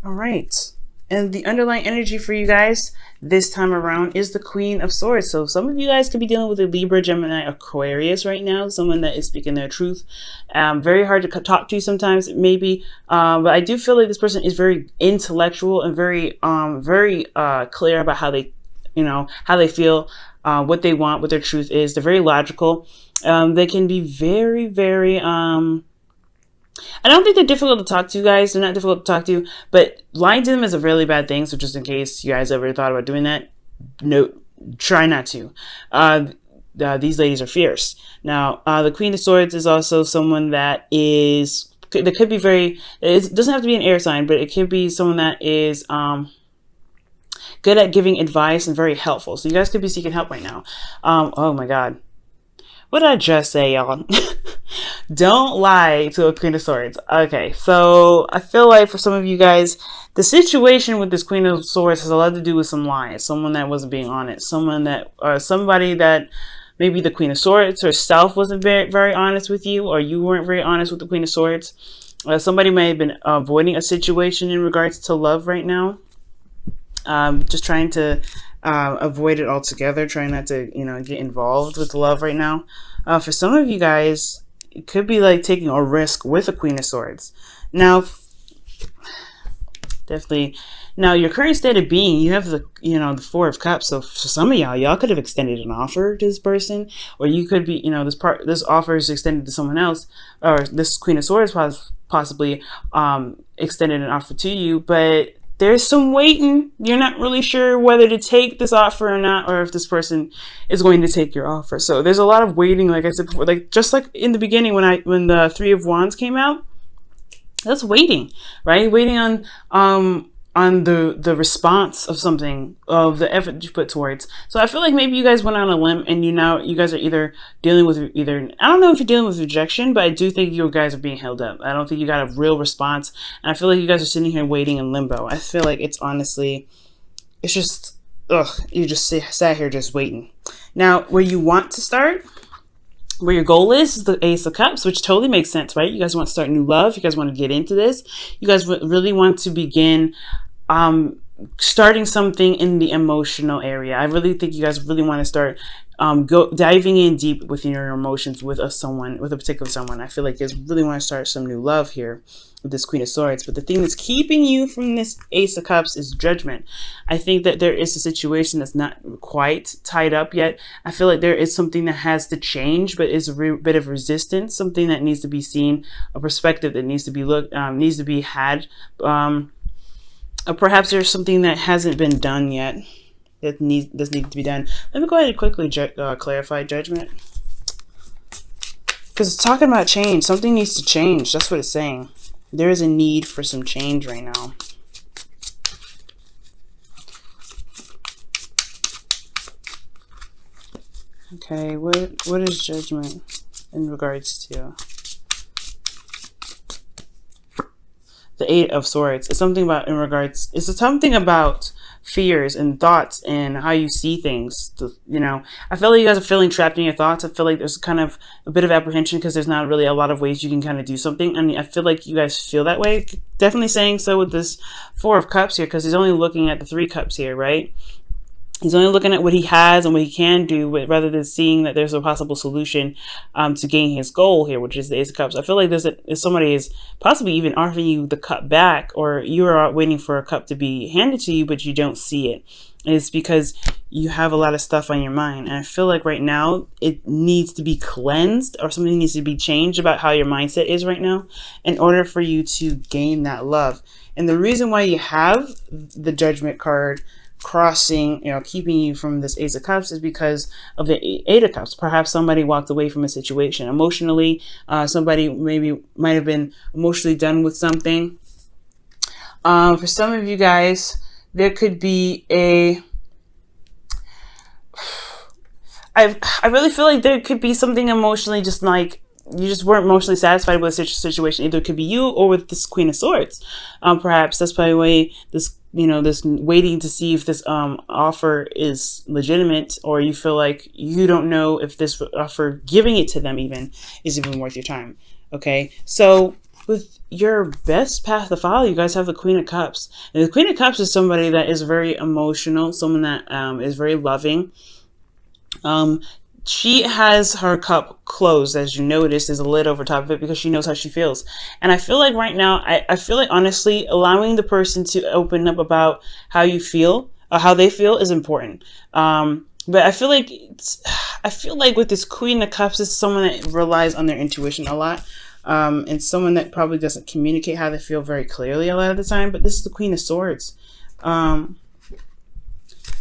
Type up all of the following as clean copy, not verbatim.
All right. And the underlying energy for you guys this time around is the Queen of Swords. So some of you guys could be dealing with a Libra, Gemini, Aquarius right now. Someone that is speaking their truth. Very hard to talk to sometimes, maybe. But I do feel like this person is very intellectual and very clear about how they, how they feel, what they want, what their truth is. They're very logical. They can be very, very... I don't think they're difficult to talk to, guys. They're not difficult to talk to, but lying to them is a really bad thing. So just in case you guys ever thought about doing that, no, try not to. These ladies are fierce. Now, the Queen of Swords is also someone that could be very, it doesn't have to be an air sign, but it could be someone that is good at giving advice and very helpful. So you guys could be seeking help right now. Oh my God. What did I just say, y'all? Don't lie to a Queen of Swords. Okay, so I feel like for some of you guys, the situation with this Queen of Swords has a lot to do with some lies. Someone that wasn't being honest. Somebody that maybe the Queen of Swords herself wasn't very honest with you, or you weren't very honest with the Queen of Swords. Somebody may have been avoiding a situation in regards to love right now. Just trying to avoid it altogether, trying not to, get involved with love right now. For some of you guys, it could be like taking a risk with a Queen of Swords. Now, definitely. Now, your current state of being, you have the Four of Cups. So for some of y'all could have extended an offer to this person, or you could be, this offer is extended to someone else, or this Queen of Swords possibly extended an offer to you, but there's some waiting. You're not really sure whether to take this offer or not, or if this person is going to take your offer. So there's a lot of waiting, like I said before, just like in the beginning when the Three of Wands came out. That's waiting, right? Waiting on the response of something, of the effort you put towards. So I feel like maybe you guys went on a limb and you guys are either dealing with I don't know if you're dealing with rejection, but I do think you guys are being held up. I don't think you got a real response. And I feel like you guys are sitting here waiting in limbo. I feel like it's just, you just sat here just waiting. Now, where you want to start, where your goal is the Ace of Cups, which totally makes sense, right? You guys want to start new love. You guys want to get into this. You guys really want to begin starting something in the emotional area. I really think you guys really want to start diving in deep within your emotions with a particular someone. I feel like you guys really want to start some new love here with this Queen of Swords. But the thing that's keeping you from this Ace of Cups is judgment. I think that there is a situation that's not quite tied up yet. I feel like there is something that has to change, but is a bit of resistance, something that needs to be seen, a perspective that needs to be had. Perhaps there's something that hasn't been done yet that needs to be done. Let me go ahead and quickly clarify judgment, because it's talking about change. Something needs to change. That's what it's saying. There is a need for some change right now. Okay, what is judgment in regards to? The Eight of Swords. It's something about it's something about fears and thoughts and how you see things. I feel like you guys are feeling trapped in your thoughts. I feel like there's kind of a bit of apprehension because there's not really a lot of ways you can kind of do something. I mean, I feel like you guys feel that way. Definitely saying so with this Four of Cups here, because he's only looking at the Three Cups here, right? He's only looking at what he has and what he can do, rather than seeing that there's a possible solution to gain his goal here, which is the Ace of Cups. I feel like somebody is possibly even offering you the cup back, or you are waiting for a cup to be handed to you, but you don't see it. It's because you have a lot of stuff on your mind. And I feel like right now it needs to be cleansed, or something needs to be changed about how your mindset is right now in order for you to gain that love. And the reason why you have the Judgment card crossing, keeping you from this Ace of Cups is because of the Eight of Cups. Perhaps somebody walked away from a situation emotionally. Somebody might have been emotionally done with something. For some of you guys, there could be I really feel like there could be something emotionally, just like you just weren't emotionally satisfied with a situation. Either it could be you or with this Queen of Swords. Perhaps that's probably why this waiting to see if this offer is legitimate, or you feel like you don't know if this offer, giving it to them even, is even worth your time. Okay, so with your best path to follow, you guys have the Queen of Cups. And the Queen of Cups is somebody that is very emotional, someone that is very loving. She has her cup closed, as you notice. There's a lid over top of it because she knows how she feels. And I feel like right now, I feel like honestly, allowing the person to open up about how you feel, or how they feel, is important. But I feel like with this Queen of Cups, it's someone that relies on their intuition a lot. And someone that probably doesn't communicate how they feel very clearly a lot of the time. But this is the Queen of Swords.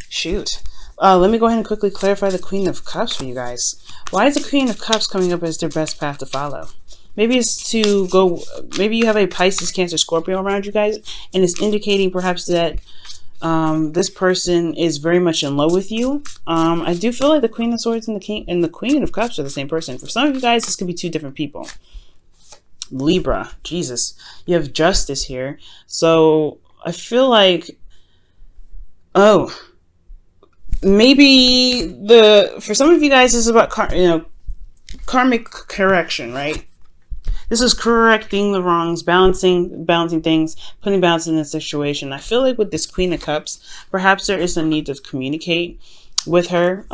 Shoot. Let me go ahead and quickly clarify the Queen of Cups for you guys. Why is the Queen of Cups coming up as their best path to follow? Maybe it's to go, maybe you have a Pisces, Cancer, Scorpio around you guys, and it's indicating perhaps that this person is very much in love with you. I do feel like the Queen of Swords and the Queen of Cups are the same person. For some of you guys, this could be two different people. Libra, Jesus. You have Justice here. So I feel like, maybe for some of you guys, this is about karmic correction, right? This is correcting the wrongs, balancing things, putting balance in the situation. I feel like with this Queen of Cups, perhaps there is a need to communicate with her.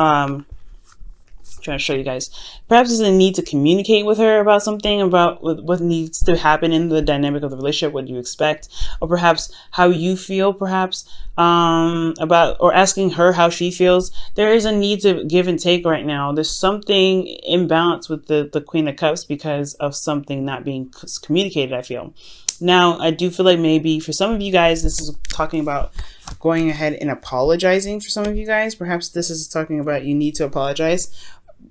Trying to show you guys. Perhaps there's a need to communicate with her about something, about what needs to happen in the dynamic of the relationship, what you expect, or perhaps how you feel, perhaps about, or asking her how she feels. There is a need to give and take right now. There's something imbalance with the Queen of Cups because of something not being communicated, I feel. Now, I do feel like maybe for some of you guys, this is talking about going ahead and apologizing for some of you guys. Perhaps this is talking about you need to apologize.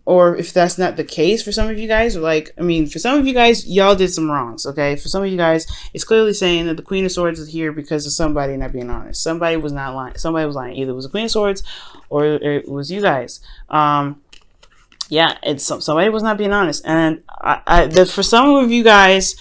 Or if that's not the case for some of you guys, for some of you guys, y'all did some wrongs, okay? For some of you guys, it's clearly saying that the Queen of Swords is here because of somebody not being honest. Somebody was not lying. Somebody was lying. Either it was the Queen of Swords or it was you guys. Yeah, somebody was not being honest, and for some of you guys,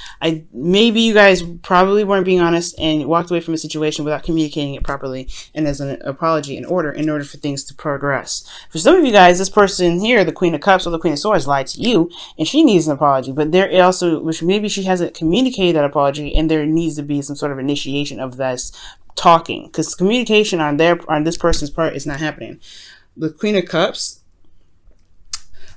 maybe you guys probably weren't being honest and walked away from a situation without communicating it properly and as an apology in order for things to progress. For some of you guys, this person here, the Queen of Cups or the Queen of Swords, lied to you, and she needs an apology. But there also, which maybe she hasn't communicated that apology, and there needs to be some sort of initiation of this talking, because communication on this person's part is not happening. The Queen of Cups,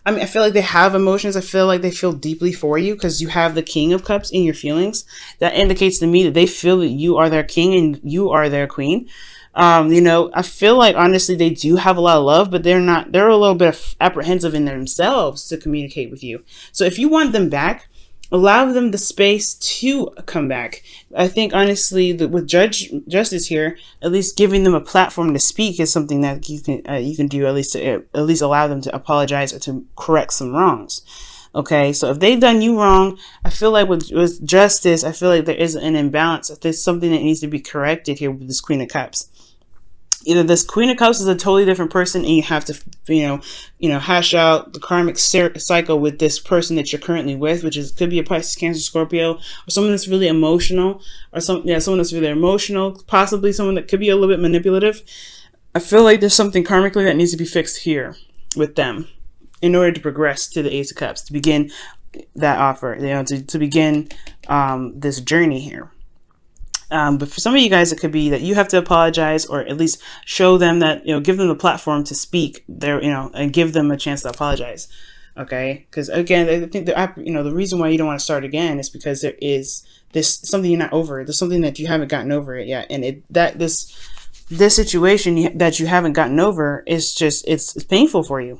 I feel like they have emotions. I feel like they feel deeply for you because you have the King of Cups in your feelings. That indicates to me that they feel that you are their king and you are their queen. I feel like honestly they do have a lot of love, but they're a little bit apprehensive in themselves to communicate with you. So if you want them back, allow them the space to come back. I think honestly that with Justice here, at least giving them a platform to speak is something that you can do, at least allow them to apologize or to correct some wrongs. Okay, so if they've done you wrong, I feel like with Justice, I feel like there is an imbalance. There's something that needs to be corrected here with this Queen of Cups. Either this Queen of Cups is a totally different person and you have to, hash out the karmic cycle with this person that you're currently with, which could be a Pisces, Cancer, Scorpio, or someone that's really emotional, or someone that's really emotional, possibly someone that could be a little bit manipulative. I feel like there's something karmically that needs to be fixed here with them in order to progress to the Ace of Cups, to begin that offer, to begin this journey here. But for some of you guys, it could be that you have to apologize, or at least show them that, give them the platform to speak there, and give them a chance to apologize. Okay. Because again, I think the reason why you don't want to start again is because there is something you're not over. There's something that you haven't gotten over it yet. And this situation that you haven't gotten over is just, it's painful for you.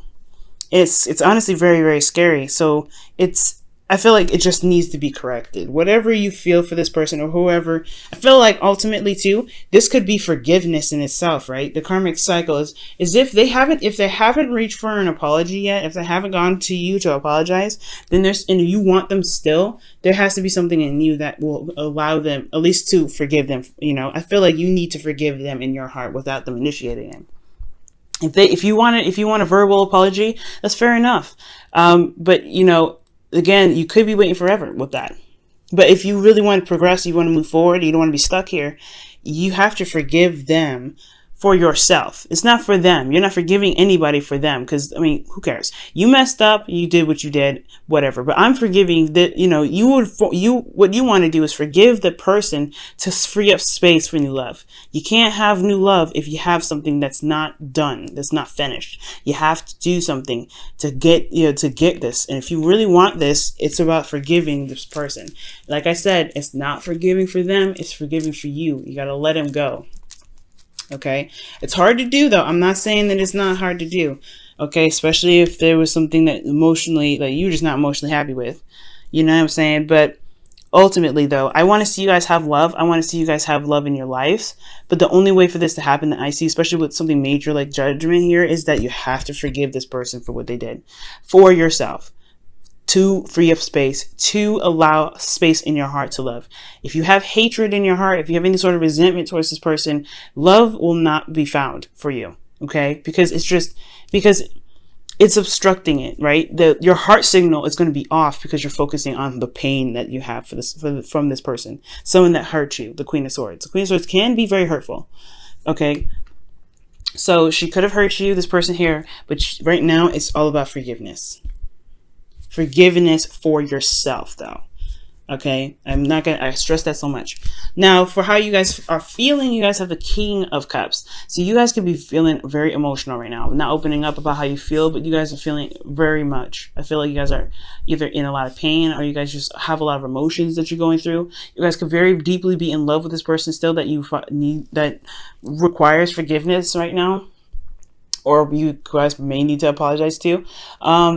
It's honestly very, very scary. So I feel like it just needs to be corrected. Whatever you feel for this person or whoever, I feel like ultimately too, this could be forgiveness in itself, right? The karmic cycle is if they haven't reached for an apology yet, if they haven't gone to you to apologize, then and you want them still, there has to be something in you that will allow them at least to forgive them. I feel like you need to forgive them in your heart without them initiating it. If you want a verbal apology, that's fair enough. But again, you could be waiting forever with that. But if you really want to progress, you want to move forward, you don't want to be stuck here, you have to forgive them for yourself. It's not for them. You're not forgiving anybody for them, because I mean, who cares? You messed up, you did what you did, whatever. But I'm forgiving that, what you want to do is forgive the person to free up space for new love. You can't have new love if you have something that's not done, that's not finished. You have to do something to get this. And if you really want this, it's about forgiving this person. Like I said, it's not forgiving for them, it's forgiving for you. You got to let him go. Okay, it's hard to do, though. I'm not saying that it's not hard to do. Okay, especially if there was something that emotionally, like, you're just not emotionally happy with. You know what I'm saying? But ultimately, though, I want to see you guys have love. I want to see you guys have love in your lives. But the only way for this to happen that I see, especially with something major like judgment here, is that you have to forgive this person for what they did for yourself, to free up space, to allow space in your heart to love. If you have hatred in your heart, if you have any sort of resentment towards this person, love will not be found for you. Okay? Because it's obstructing it, right? Your heart signal is going to be off because you're focusing on the pain that you have from this person, someone that hurt you. The Queen of Swords. The Queen of Swords can be very hurtful. Okay? So she could have hurt you, this person here, but right now it's all about forgiveness. Forgiveness for yourself, though. Okay, I stress that so much. Now, for how you guys are feeling, you guys have the King of Cups. So you guys could be feeling very emotional right now. I'm not opening up about how you feel, but you guys are feeling very much. I feel like you guys are either in a lot of pain, or you guys just have a lot of emotions that you're going through. You guys could very deeply be in love with this person still that requires forgiveness right now, or you guys may need to apologize to.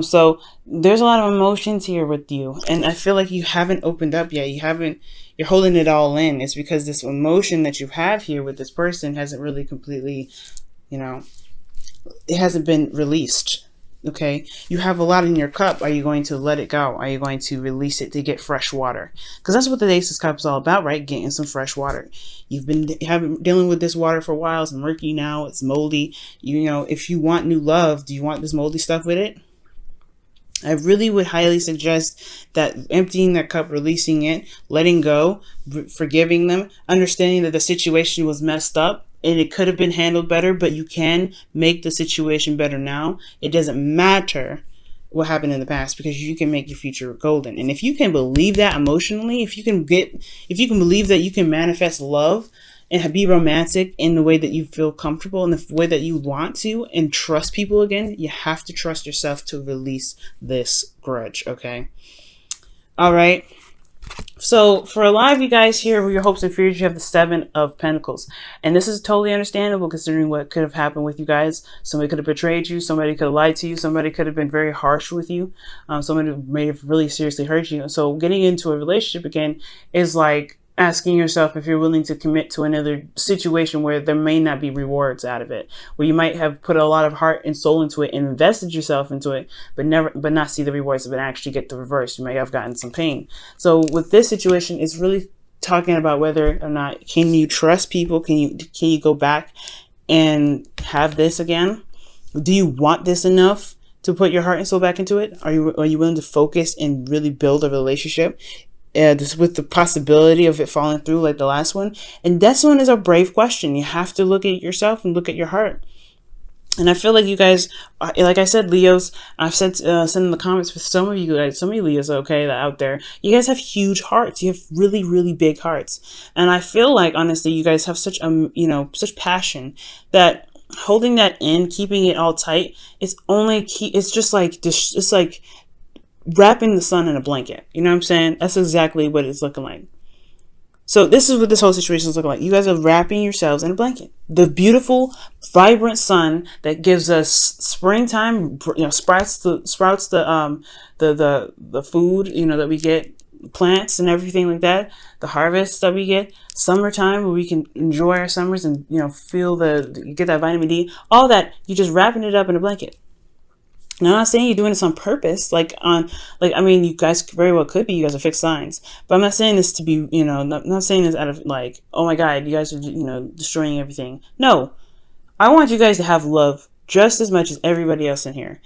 So there's a lot of emotions here with you, and I feel like you haven't opened up yet. You're holding it all in. It's because this emotion that you have here with this person hasn't really completely, it hasn't been released. Okay, you have a lot in your cup. Are you going to let it go? Are you going to release it to get fresh water? Because that's what the Ace of Cups is all about, right? Getting some fresh water. You've been dealing with this water for a while. It's murky now. It's moldy. If you want new love, do you want this moldy stuff with it? I really would highly suggest that emptying that cup, releasing it, letting go, forgiving them, understanding that the situation was messed up and it could have been handled better, but you can make the situation better now. It doesn't matter what happened in the past, because you can make your future golden. And if you can believe that emotionally, if you can believe that you can manifest love and be romantic in the way that you feel comfortable, in the way that you want to, and trust people again, you have to trust yourself to release this grudge. Okay. All right. So for a lot of you guys here with your hopes and fears, you have the Seven of Pentacles. And this is totally understandable considering what could have happened with you guys. Somebody could have betrayed you. Somebody could have lied to you. Somebody could have been very harsh with you. Somebody may have really seriously hurt you. So getting into a relationship again is like asking yourself if you're willing to commit to another situation where there may not be rewards out of it, where you might have put a lot of heart and soul into it and invested yourself into it, but not see the rewards of it, actually get the reverse. You may have gotten some pain. So with this situation, it's really talking about whether or not can you trust people? Can you go back and have this again? Do you want this enough to put your heart and soul back into it? Are you willing to focus and really build a relationship? This with the possibility of it falling through like the last one. And this one is a brave question. You have to look at yourself and look at your heart. And I feel like you guys, like I said, Leos, I've sent in the comments for some of you guys, some of you Leos, okay, that out there, you guys have huge hearts. You have really, really big hearts. And I feel like, honestly, you guys have such, such passion that holding that in, keeping it all tight, it's just like wrapping the sun in a blanket. You know what I'm saying? That's exactly what it's looking like. So this is what this whole situation is looking like. You guys are wrapping yourselves in a blanket. The beautiful, vibrant sun that gives us springtime, sprouts the food, that we get, plants and everything like that, the harvest that we get, summertime where we can enjoy our summers and, feel get that vitamin D, all that, you're just wrapping it up in a blanket. Now, I'm not saying you're doing this on purpose. You guys very well could be. You guys are fixed signs. But I'm not saying this to be, not saying this out of oh my God, you guys are, destroying everything. No, I want you guys to have love just as much as everybody else in here.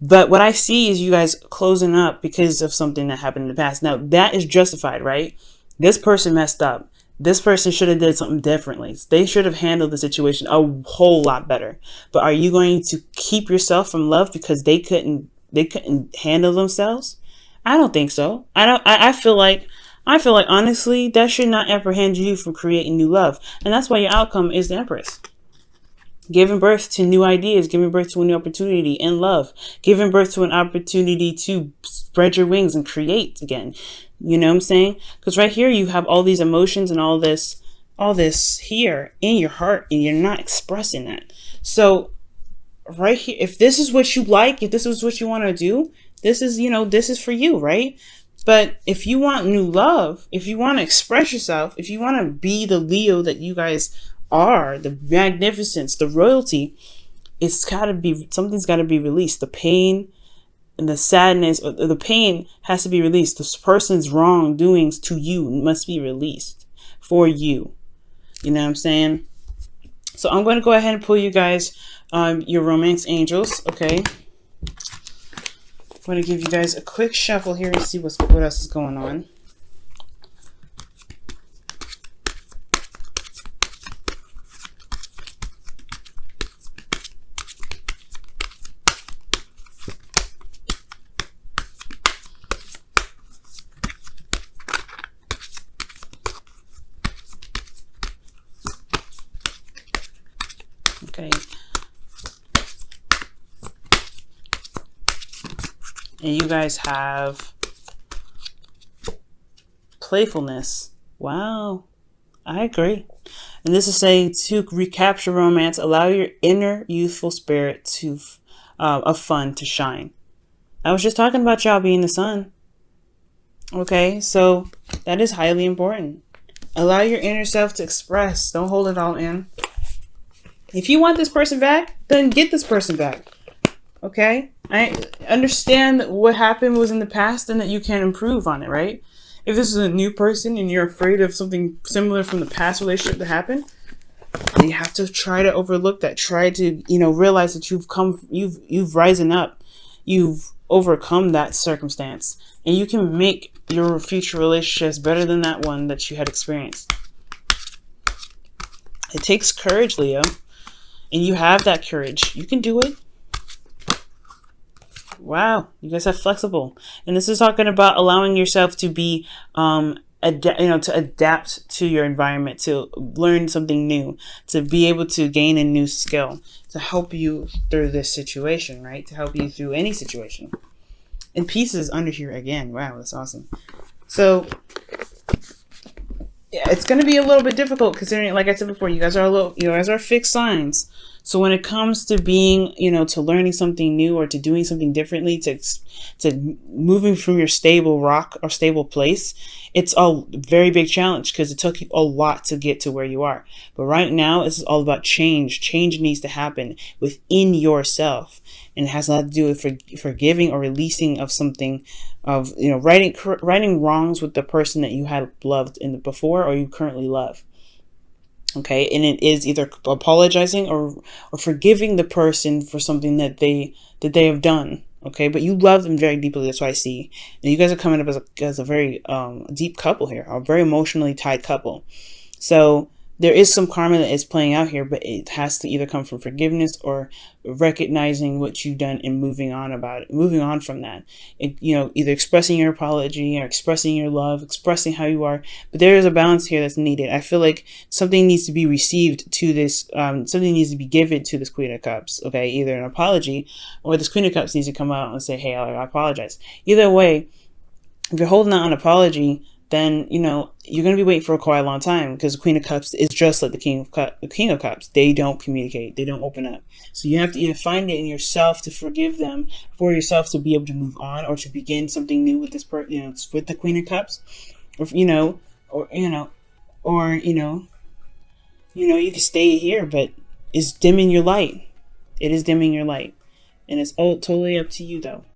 But what I see is you guys closing up because of something that happened in the past. Now, that is justified, right? This person messed up. This person should have did something differently. They should have handled the situation a whole lot better. But are you going to keep yourself from love because they couldn't handle themselves? I don't think so. I don't. I feel like honestly that should not apprehend you from creating new love, and that's why your outcome is the Empress. Giving birth to new ideas, giving birth to a new opportunity in love, giving birth to an opportunity to spread your wings and create again. You know what I'm saying? Because right here you have all these emotions and all this here in your heart, and you're not expressing that. So right here, if this is what you like, if this is what you want to do, this is for you, right? But if you want new love, if you want to express yourself, if you want to be the Leo that you guys are, the magnificence, the royalty, something's got to be released. The pain and the sadness, or the pain has to be released. This person's wrongdoings to you must be released for you. You know what I'm saying? So I'm going to go ahead and pull you guys your romance angels. Okay. I'm going to give you guys a quick shuffle here and see what else is going on. Okay. And you guys have playfulness. Wow. I agree. And this is saying to recapture romance, allow your inner youthful spirit of fun to shine. I was just talking about y'all being the sun. Okay, so that is highly important. Allow your inner self to express. Don't hold it all in. If you want this person back, then get this person back. Okay? I understand that what happened was in the past and that you can improve on it, right? If this is a new person and you're afraid of something similar from the past relationship that happened, then you have to try to overlook that. Try to, realize that you've risen up. You've overcome that circumstance. And you can make your future relationships better than that one that you had experienced. It takes courage, Leo. And you have that courage. You can do it. Wow, you guys are flexible. And this is talking about allowing yourself to be, to adapt to your environment, to learn something new, to be able to gain a new skill, to help you through this situation, right? To help you through any situation. And peace is under here again. Wow, that's awesome. So, yeah, it's going to be a little bit difficult considering, like I said before, you guys are fixed signs. So when it comes to being, to learning something new or to doing something differently, to moving from your stable rock or stable place, it's a very big challenge because it took you a lot to get to where you are. But right now, this is all about change. Change needs to happen within yourself. And it has a lot to do with forgiving or releasing of something, of, righting wrongs with the person that you had loved before or you currently love. Okay, and it is either apologizing or forgiving the person for something that they have done. Okay, but you love them very deeply. That's what I see. And you guys are coming up as a very deep couple here, a very emotionally tied couple. So there is some karma that is playing out here, but it has to either come from forgiveness or recognizing what you've done and moving on from that. Either expressing your apology or expressing your love, expressing how you are. But there is a balance here that's needed. I feel like something needs to be received to this, something needs to be given to this Queen of Cups. Okay, either an apology or this Queen of Cups needs to come out and say, hey, I apologize. Either way, if you're holding out an apology, then, you're going to be waiting for quite a long time because the Queen of Cups is just like the King of Cups. They don't communicate. They don't open up. So you have to either find it in yourself to forgive them, for yourself to be able to move on or to begin something new with this with the Queen of Cups, or you can stay here, but it's dimming your light. It is dimming your light. And it's all totally up to you though.